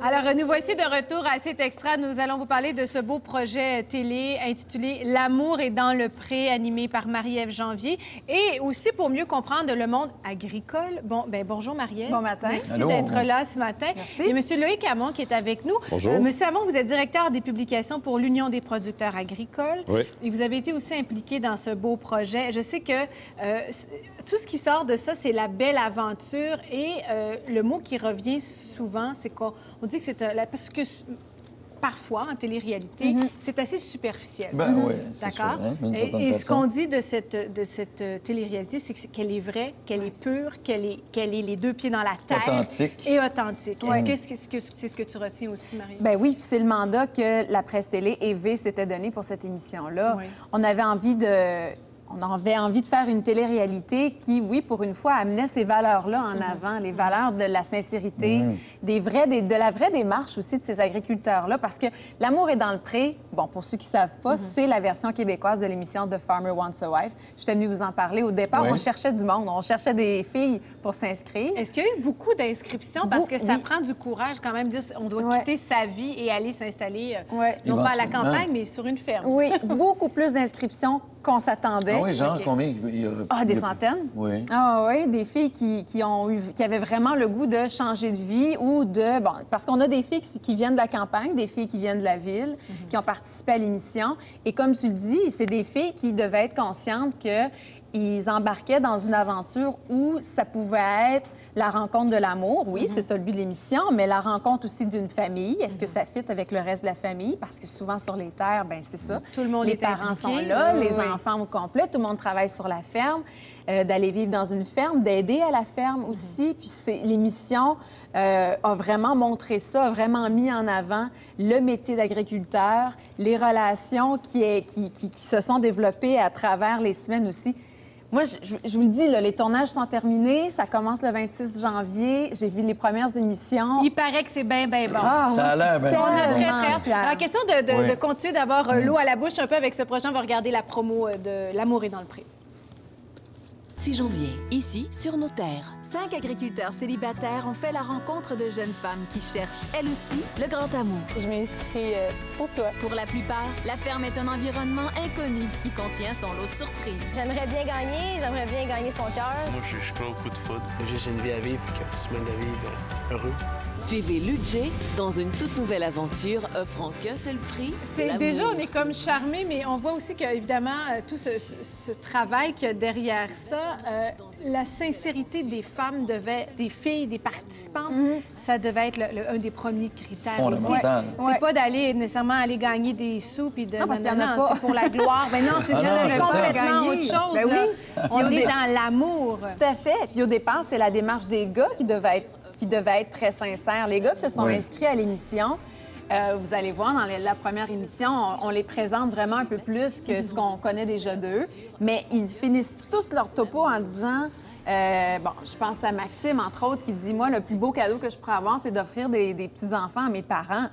Alors, nous voici de retour à cet extra. Nous allons vous parler de ce beau projet télé intitulé L'amour est dans le pré, animé par Marie-Ève Janvier. Et aussi pour mieux comprendre le monde agricole. Bonjour Marie-Ève. Bon matin. Merci d'être là ce matin. Merci. Il y a M. Loïc Hamon qui est avec nous. Bonjour. Monsieur Hamon, vous êtes directeur des publications pour l'Union des producteurs agricoles. Oui. Et vous avez été aussi impliqué dans ce beau projet. Je sais que tout ce qui sort de ça, c'est la belle aventure. Et le mot qui revient souvent, c'est qu'on dit que c'est parce que parfois, en télé-réalité, c'est assez superficiel. Oui, d'accord? Et ce qu'on dit de cette télé-réalité, c'est qu'elle est vraie, qu'elle est pure, qu'elle est les deux pieds dans la terre. Authentique. Et authentique. Ouais. Est-ce que c'est ce que tu retiens aussi, Marie? Ben oui, puis c'est le mandat que la presse télé et V s'était donné pour cette émission-là. Oui. On avait envie de faire une télé-réalité qui, oui, pour une fois, amenait ces valeurs-là en avant, les valeurs de la sincérité, de la vraie démarche aussi de ces agriculteurs-là, parce que L'amour est dans le pré, bon, pour ceux qui ne savent pas, c'est la version québécoise de l'émission The Farmer Wants a Wife. Je t'ai venue vous en parler. Au départ, Oui. on cherchait du monde, on cherchait des filles pour s'inscrire. Est-ce qu'il y a eu beaucoup d'inscriptions? Parce que ça prend du courage quand même de dire on doit quitter sa vie et aller s'installer, non pas à la campagne, mais sur une ferme. Oui, beaucoup plus d'inscriptions qu'on s'attendait. Ah oui, genre OK. combien? Des centaines? Oui. Ah oui, des filles qui avaient vraiment le goût de changer de vie ou de... Bon, parce qu'on a des filles qui viennent de la campagne, des filles qui viennent de la ville, qui ont participé à l'émission. Et comme tu le dis, c'est des filles qui devaient être conscientes qu'ils embarquaient dans une aventure où ça pouvait être la rencontre de l'amour, oui, c'est ça le but de l'émission, mais la rencontre aussi d'une famille. Est-ce que ça fit avec le reste de la famille? Parce que souvent, sur les terres, bien, c'est ça. Tout le monde les est parents impliqué. sont là, Oui, les oui. enfants au complet, tout le monde travaille sur la ferme, d'aller vivre dans une ferme, d'aider à la ferme aussi. Puis l'émission a vraiment montré ça, a vraiment mis en avant le métier d'agriculteur, les relations qui se sont développées à travers les semaines aussi. Moi, je vous le dis, là, les tournages sont terminés. Ça commence le 26 janvier. J'ai vu les premières émissions. Il paraît que c'est bien bon. Ça a l'air bien. On est très tellement fiers. Alors, question de Oui. continuer d'avoir l'eau à la bouche un peu avec ce projet. On va regarder la promo de L'amour est dans le pré. 6 janvier, ici, sur nos terres. 5 agriculteurs célibataires ont fait la rencontre de jeunes femmes qui cherchent, elles aussi, le grand amour. Je m'inscris pour toi. Pour la plupart, la ferme est un environnement inconnu qui contient son lot de surprises. J'aimerais bien gagner son cœur. Moi, je suis prêt au coup de foudre. J'ai juste une vie à vivre, que tu mènes la vivre heureux. Suivez Ludger dans une toute nouvelle aventure offrant qu'un seul prix. l'amour. Déjà, on est comme charmés, mais on voit aussi qu'évidemment, tout ce travail qu'il y a derrière ça, la sincérité des femmes des filles, des participantes, ça devait être un des premiers critères aussi. Fondamental. C'est pas d'aller nécessairement aller gagner des sous puis de... Non, parce qu'il y en a pas. c'est pour la gloire. Ben non, c'est Ah non, c'est ça. complètement autre Gagner. chose. Ben là. oui. On est dans l'amour. Tout à fait. Puis au départ, c'est la démarche des gars qui devait être très sincère. Les gars qui se sont inscrits à l'émission, vous allez voir, dans la première émission, on les présente vraiment un peu plus que ce qu'on connaît déjà d'eux. Mais ils finissent tous leur topo en disant... je pense à Maxime, entre autres, qui dit « Moi, le plus beau cadeau que je pourrais avoir, c'est d'offrir des petits-enfants à mes parents.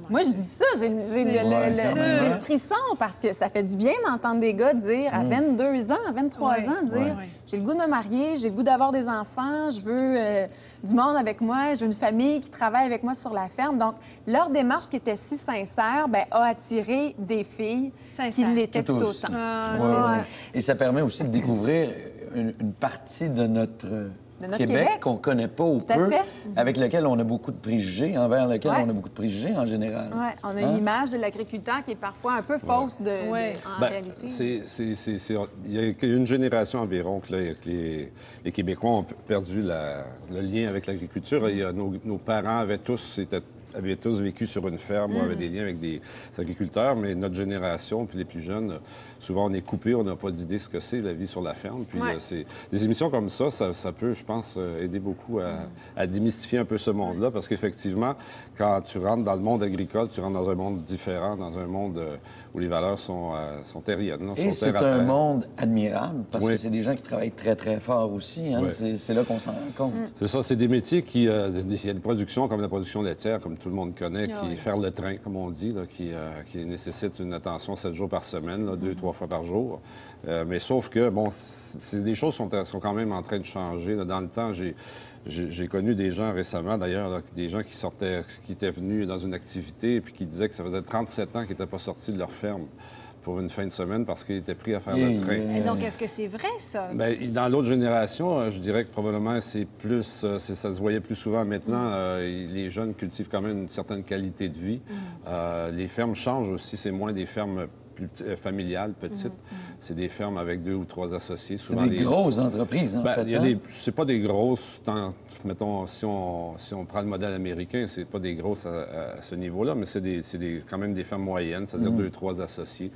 Moi, je dis ça, j'ai le frisson, parce que ça fait du bien d'entendre des gars dire, à 22 ans, à 23 ans, dire « J'ai le goût de me marier, j'ai le goût d'avoir des enfants, je veux du monde avec moi, je veux une famille qui travaille avec moi sur la ferme. » Donc, leur démarche qui était si sincère, a attiré des filles qui l'étaient tout autant. Et ça permet aussi de découvrir une partie de notre Québec qu'on ne connaît pas ou peu, avec lequel on a beaucoup de préjugés, envers lequel on a beaucoup de préjugés en général. Oui, on a une image de l'agriculteur qui est parfois un peu fausse en réalité. Il y a une génération environ que les Québécois ont perdu le lien avec l'agriculture. Nos parents avaient tous vécu sur une ferme ou avaient des liens avec des agriculteurs, mais notre génération, puis les plus jeunes, souvent on est coupé, on n'a pas d'idée ce que c'est la vie sur la ferme. Puis des émissions comme ça peut, je pense, aider beaucoup à démystifier un peu ce monde-là, parce qu'effectivement, quand tu rentres dans le monde agricole, tu rentres dans un monde différent, dans un monde où les valeurs sont terriennes. Et c'est un monde admirable, parce que c'est des gens qui travaillent très, très fort aussi. Hein? C'est là qu'on s'en rend compte. C'est ça, c'est des métiers qui... il y a des productions comme la production laitière, comme tout le monde connaît, qui faire le train, comme on dit, là, qui nécessite une attention 7 jours par semaine, là, 2-3 fois par jour. Mais sauf que, bon, des choses sont quand même en train de changer. Là. Dans le temps, j'ai connu des gens récemment, d'ailleurs, des gens qui étaient venus dans une activité et puis qui disaient que ça faisait 37 ans qu'ils n'étaient pas sortis de leur ferme pour une fin de semaine parce qu'ils étaient pris à faire le train. Et donc, est-ce que c'est vrai, ça? Bien, dans l'autre génération, je dirais que probablement c'est plus... ça se voyait plus souvent. Maintenant, les jeunes cultivent quand même une certaine qualité de vie. Les fermes changent aussi. C'est moins des fermes familiales, petites. C'est des fermes avec 2 ou 3 associés. C'est des grosses entreprises, en fait. C'est pas des grosses... Mettons, si on prend le modèle américain, c'est pas des grosses à ce niveau-là, mais c'est quand même des fermes moyennes, c'est-à-dire 2-3 associés.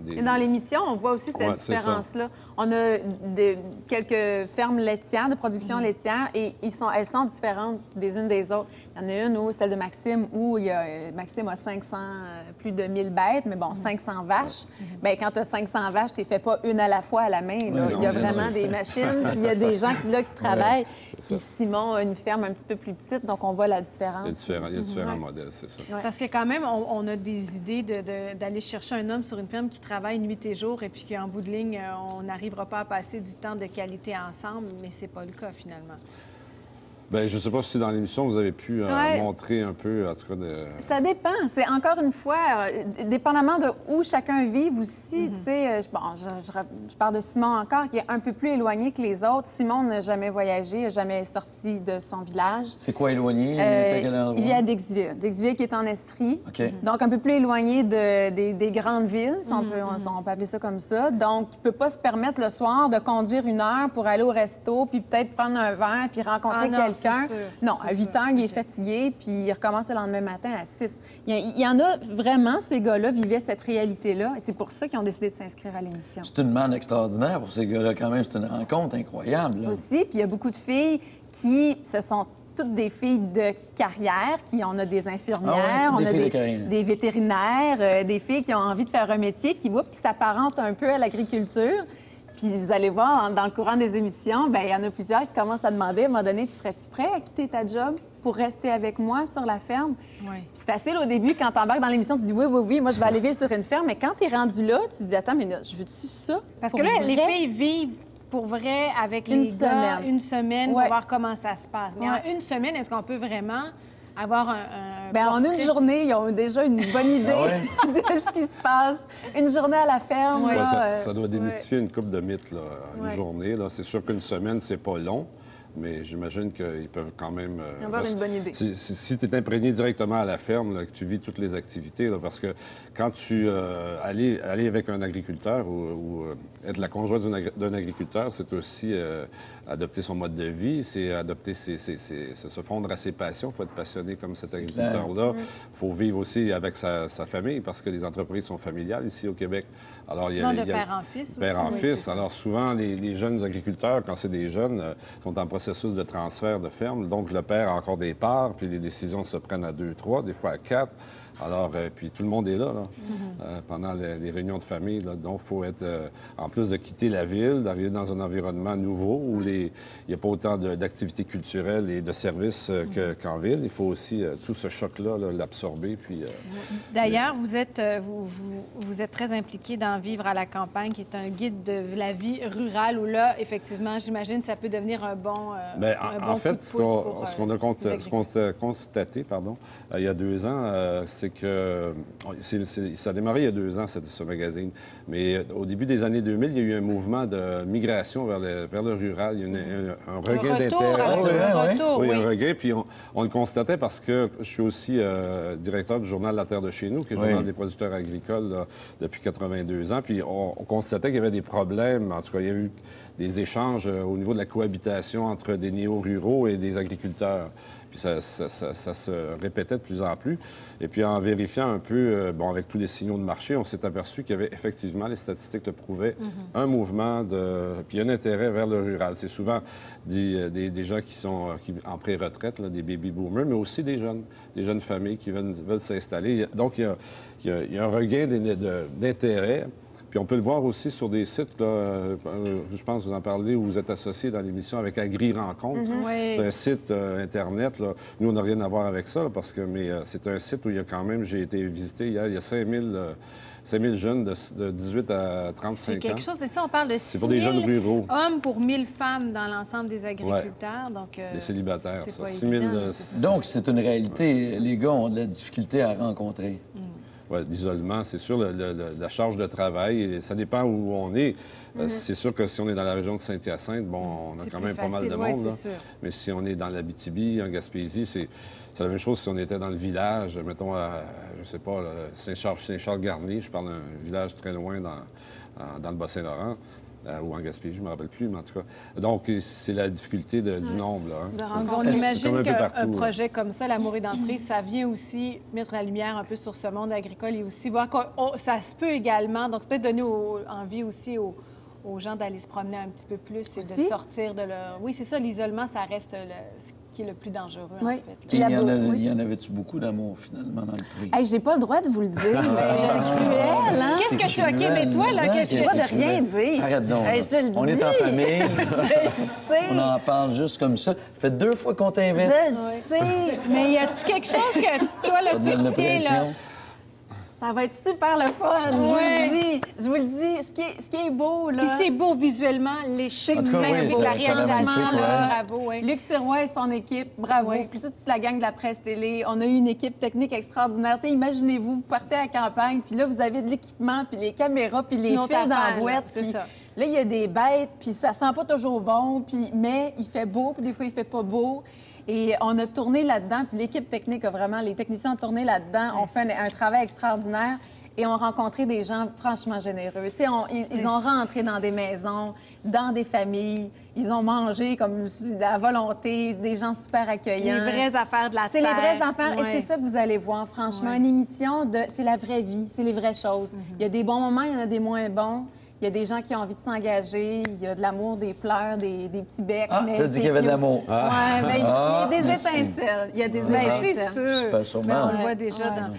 Et dans l'émission, on voit aussi cette différence-là. On a quelques fermes laitières, de production laitière, et elles sont différentes des unes des autres. Il y en a une, où, celle de Maxime, où Maxime a 500, plus de 1000 bêtes, mais bon, 500 vaches. Bien, quand tu as 500 vaches, tu ne les fais pas une à la fois à la main. Là. Il y a vraiment des machines, puis il y a des gens qui travaillent. Puis Simon a une ferme un petit peu plus petite, donc on voit la différence. Il y a différents modèles, c'est ça. Parce que quand même, on a des idées d'aller chercher un homme sur une ferme qui travaille nuit et jour et puis qu'en bout de ligne, on n'arrivera pas à passer du temps de qualité ensemble, mais c'est pas le cas finalement. Bien, je ne sais pas si dans l'émission, vous avez pu montrer un peu, en tout cas, de... Ça dépend. C'est encore une fois, dépendamment de où chacun vit aussi, tu sais, je parle de Simon encore, qui est un peu plus éloigné que les autres. Simon n'a jamais voyagé, n'a jamais sorti de son village. C'est quoi éloigné? Il vit à Dixville. Dixville qui est en Estrie. Okay. Donc, un peu plus éloigné des grandes villes, si on peut appeler ça comme ça. Donc, il ne peut pas se permettre le soir de conduire 1 heure pour aller au resto, puis peut-être prendre un verre, puis rencontrer quelqu'un. Non, à 8 heures, il est fatigué, puis il recommence le lendemain matin à 6. Il y en a vraiment, ces gars-là vivaient cette réalité-là, et c'est pour ça qu'ils ont décidé de s'inscrire à l'émission. C'est une demande extraordinaire pour ces gars-là, quand même. C'est une rencontre incroyable. Là. Aussi, puis il y a beaucoup de filles ce sont toutes des filles de carrière, on a des infirmières, on a des vétérinaires, des filles qui ont envie de faire un métier, qui s'apparentent un peu à l'agriculture. Puis vous allez voir, dans le courant des émissions, bien, il y en a plusieurs qui commencent à demander, à un moment donné, tu serais-tu prêt à quitter ta job pour rester avec moi sur la ferme? Oui. C'est facile au début, quand tu embarques dans l'émission, tu dis oui, moi je vais aller vivre sur une ferme. Mais quand tu es rendu là, tu te dis, attends, mais je veux-tu ça? Parce que là, les filles vivent pour vrai avec les gars une semaine pour voir comment ça se passe. Mais en une semaine, est-ce qu'on peut vraiment avoir en une journée, ils ont déjà une bonne idée de ce qui se passe. Une journée à la ferme. Ouais, ça doit démystifier une couple de mythes, là, une journée. Là. C'est sûr qu'une semaine, c'est pas long, mais j'imagine qu'ils peuvent quand même... avoir une bonne idée. Si tu es imprégné directement à la ferme, là, que tu vis toutes les activités, là, parce que quand tu... aller avec un agriculteur ou être la conjointe d'un agriculteur, c'est aussi adopter son mode de vie, c'est adopter se fondre à ses passions. Il faut être passionné comme cet agriculteur-là. Il faut vivre aussi avec sa famille, parce que les entreprises sont familiales ici au Québec. Alors, souvent de père en fils aussi. Père en fils. Alors, souvent, les jeunes agriculteurs, quand c'est des jeunes, sont en processus de transfert de ferme. Donc, le père a encore des parts, puis les décisions se prennent à 2, 3, des fois à 4. Alors, puis tout le monde est là, pendant les réunions de famille. Là. Donc, il faut être, en plus de quitter la ville, d'arriver dans un environnement nouveau où il n'y a pas autant d'activités culturelles et de services qu'en ville. Il faut aussi tout ce choc-là, l'absorber. Puis, d'ailleurs, vous êtes très impliqué dans Vivre à la campagne, qui est un guide de la vie rurale, où là, effectivement, j'imagine, ça peut devenir un bon en fait, ce qu'on a constaté, il y a 2 ans, c'est que ça a démarré il y a 2 ans, ce magazine. Mais au début des années 2000, il y a eu un mouvement de migration vers le rural. Il y a eu un regain d'intérêt. Oui, un regain. Puis on le constatait parce que je suis aussi directeur du journal La Terre de chez nous, qui est le journal des producteurs agricoles là, depuis 82 ans. Puis on constatait qu'il y avait des problèmes. En tout cas, il y a eu des échanges au niveau de la cohabitation entre des néo-ruraux et des agriculteurs. Puis ça se répétait de plus en plus. Et puis en vérifiant un peu, avec tous les signaux de marché, on s'est aperçu qu'il y avait effectivement, les statistiques le prouvaient, un mouvement puis un intérêt vers le rural. C'est souvent des gens qui sont en pré-retraite, des baby-boomers, mais aussi des jeunes familles qui veulent s'installer. Donc il y a un regain d'intérêt. Puis on peut le voir aussi sur des sites, là, je pense que vous en parlez, où vous êtes associé dans l'émission avec Agri-Rencontre. C'est un site Internet. Là. Nous, on n'a rien à voir avec ça, là, mais c'est un site où il y a quand même, j'ai été visité hier, il y a 5000 jeunes de 18 à 35 ans. C'est quelque chose, c'est ça, on parle de 6 pour des jeunes ruraux. hommes pour 1000 femmes dans l'ensemble des agriculteurs. Ouais. Donc, les célibataires, ça. 6 000, donc, c'est une réalité. Les gars ont de la difficulté à rencontrer. Oui, l'isolement, c'est sûr, la charge de travail, ça dépend où on est. C'est sûr que si on est dans la région de Saint-Hyacinthe, bon, on a quand même pas mal de monde. Là. Mais si on est dans l'Abitibi, en Gaspésie, c'est la même chose si on était dans le village, mettons, je sais pas, Saint-Charles-Garnier, je parle d'un village très loin dans le Bas-Saint-Laurent. Ou en Gaspésie, je ne me rappelle plus, mais en tout cas. Donc, c'est la difficulté du nombre. Là, hein. On imagine qu'un projet comme ça, L'amour et d'entrée, ça vient aussi mettre la lumière un peu sur ce monde agricole et aussi voir que ça se peut également. Donc, c'est peut-être donner envie aussi aux gens d'aller se promener un petit peu plus et de sortir de leur... Oui, c'est ça, l'isolement, ça reste ce qui est le plus dangereux, en fait. Il y en avait-tu beaucoup d'amour, finalement, dans le prix? Hey, j'ai pas le droit de vous le dire. C'est cruel, hein? Qu'est-ce que tu as... OK, mais toi, là, qu'est-ce que... Pas de rien dire. Arrête donc. Hey, je te le dis. On est en famille. Je sais. On en parle juste comme ça. Ça fait 2 fois qu'on t'invite. Je sais. Mais y a-tu quelque chose que toi, là, tu retiens, là? Ça va être super le fun, je vous le dis. Ce qui est beau, là... Puis c'est beau visuellement, les chemins avec la réalisation, là, bravo. Luc Sirois et son équipe, bravo. Puis toute la gang de la presse télé, on a eu une équipe technique extraordinaire. T'sais, imaginez-vous, vous partez à la campagne, puis là, vous avez de l'équipement, puis les caméras, puis les fils dans la boîte. C'est ça. Là, il y a des bêtes, puis ça sent pas toujours bon, mais il fait beau, puis des fois, il fait pas beau. Et on a tourné là-dedans, puis l'équipe technique a vraiment, les techniciens ont tourné là-dedans, ont fait un travail extraordinaire et ont rencontré des gens franchement généreux. Tu sais, ils ont rentré dans des maisons, dans des familles, ils ont mangé comme à volonté, des gens super accueillants. Les vraies affaires de la terre. C'est les vraies affaires et c'est ça que vous allez voir, franchement. Une émission c'est la vraie vie, c'est les vraies choses. Il y a des bons moments, il y en a des moins bons. Il y a des gens qui ont envie de s'engager, il y a de l'amour, des pleurs, des petits becs. Ah, t'as dit qu'il y avait de l'amour. Oui, mais il y a des étincelles. Il y a des étincelles. C'est sûr. Ben, on le voit déjà dans...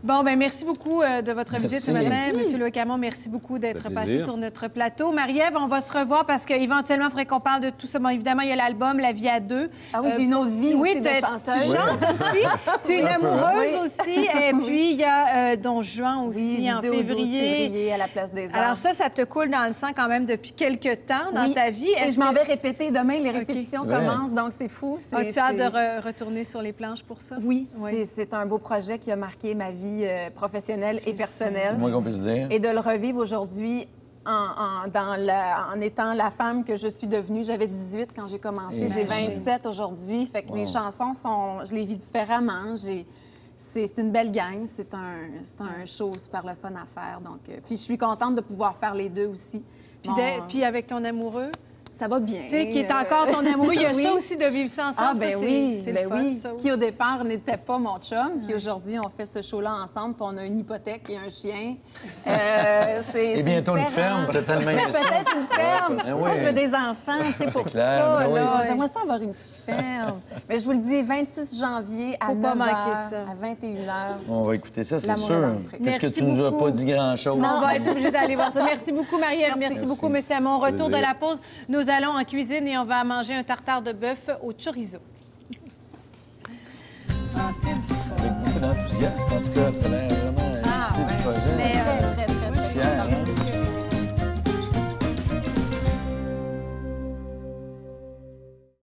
Bon, bien, merci beaucoup de votre visite ce matin. Monsieur Loïc Hamon, merci beaucoup d'être passé sur notre plateau. Marie-Ève, on va se revoir parce qu'éventuellement, il faudrait qu'on parle de tout ça. Bon, évidemment, il y a l'album La vie à deux. Ah oui, j'ai une autre vie aussi de chanteuse. Tu chantes aussi. Tu es une amoureuse aussi. Et puis, il y a Don Juan aussi en février. À la Place des Arts. Alors ça te coule dans le sang quand même depuis quelques temps dans ta vie. Et je m'en vais répéter. Demain, les répétitions commencent, donc c'est fou. As-tu hâte de retourner sur les planches pour ça? Oui. C'est un beau projet qui a marqué ma vie professionnelle et personnelle. C'est moins qu'on puisse dire. Et de le revivre aujourd'hui en étant la femme que je suis devenue. J'avais 18 quand j'ai commencé. J'ai 27 aujourd'hui. Fait que mes chansons je les vis différemment. C'est une belle gang. C'est un show super le fun à faire. Donc, puis je suis contente de pouvoir faire les deux aussi. Puis avec ton amoureux? Ça va bien. Tu sais, qui est encore ton amoureux. Il y a ça aussi de vivre ça ensemble. Ah, ben ça, oui, c'est le fun, ça aussi. Qui, au départ, n'était pas mon chum. Puis aujourd'hui, on fait ce show-là ensemble. Puis on a une hypothèque et un chien. Et bientôt une ferme. T'as tellement aimé ça. Peut-être une ferme. Moi, je veux des enfants, tu sais, pour ça. Là. J'aimerais ça avoir une petite ferme. Mais je vous le dis, 26 janvier à 9h, à 21h. On va écouter ça, c'est sûr. Qu'est-ce que tu nous as pas dit grand-chose? Non, on va être obligé d'aller voir ça. Merci beaucoup, Marie-Ève. Merci beaucoup, monsieur Hamon. Retour de la pause. Nous allons en cuisine et on va manger un tartare de bœuf au chorizo. Avec beaucoup d'enthousiasme, en tout cas.